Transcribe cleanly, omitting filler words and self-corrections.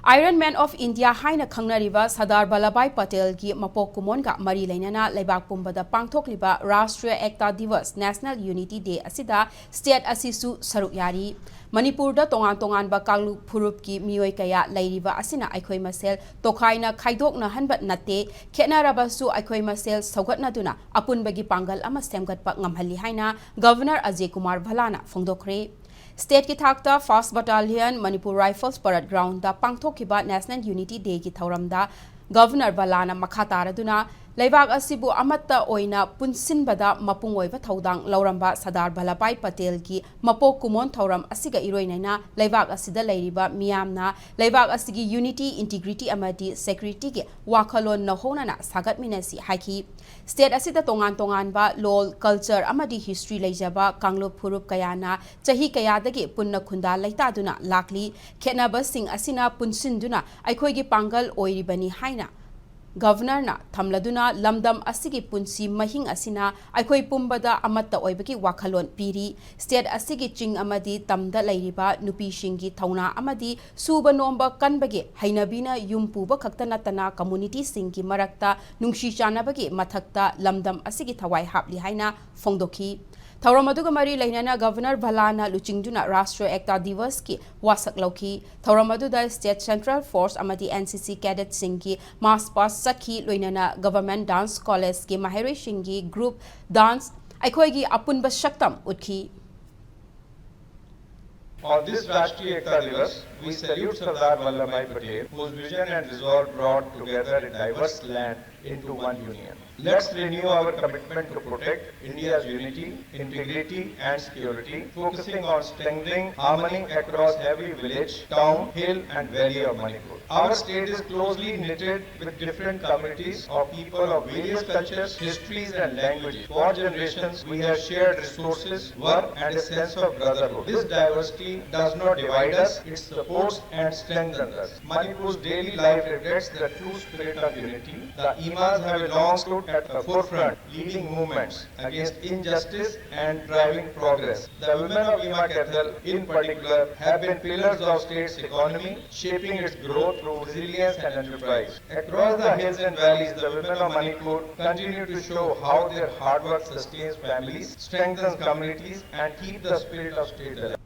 Iron Man of India haina khangnariba Sardar Vallabhbhai Patel gi mapok kumonga mari lainana leibak pumbada pangthokliba Rashtriya Ekta Divas National Unity Day asida state asisu saruk yari Manipur da tongan ba kanglu phurup ki mioi kaya lairiba asina aikhoi masel tokhaina khaidokna hanbat natte khenarabasu aikhoi masel saugatna duna apunbagi pangal ama semgatpa ngamhali haina Governor Ajay Kumar Bhalana phongdokhre State ki thakta 1st Battalion Manipur Rifles Parade Ground da pangthokhiba National Unity Day ki thauramda Governor Bhalana makhataraduna leibak asibu amatta oina punsinbada mapungoiba thaudang lauramba Sardar Vallabhbhai Patel ki mapok kumon thauram asiga iroinaina leibak asida leiriba miyamna leibak asigi unity integrity amadi security ki wakhalon nahonana sagatminasi haki State asida tongan ba lol culture amadi history leijaba kanglo phurup kayana chahi kayadagi punna khunda leitaduna lakli khenaba sing asina punsinduna aikhoigi pangal oiribani haina Governor na thamladuna lamdam asigi punsi mahing asina aikhoi pumbada amatta oibaki wakhalon piri state asigi ching amadi tamda lairiba nupi shingi thauna amadi suba nomba kanbagi hainabina yumpuba khaktana tana community singi marakta nungshi chanabagi mathakta lamdam asigi thawai hapli haina phongdokhi Thauramadu mari lainana Governor Bhalana Luchingduna Rashtriya Ekta Divas ki wasak lauki Thauramadu da State Central Force amadi NCC Cadet Singhi Mass Pass Sakhi loinana Government Dance College ki Mahare Shingi Group Dance Aikhoigi Apunba Shaktam Utki On this Rashtriya Ekta Divas, we salute Sardar Vallabhbhai Patel, whose vision and resolve brought together a diverse land into one union. Let's renew our commitment to protect India's unity, integrity and security, focusing on strengthening harmony across every village, town, hill and valley of Manipur. Our state is closely knitted with different communities of people of various cultures, histories and languages. For generations, we have shared resources, work and a sense of brotherhood. This diversity does not divide us, it supports and strengthens us. Manipur's daily life reflects the true spirit of unity. The Imams have long stood at the forefront, leading movements against injustice and driving progress. The women of Ima Cathal, in particular, have been pillars of state's economy, shaping its growth through resilience and enterprise. Across the hills and valleys, the women of Manipur continue to show how their hard work sustains families, strengthens communities, and keeps the spirit of state alive.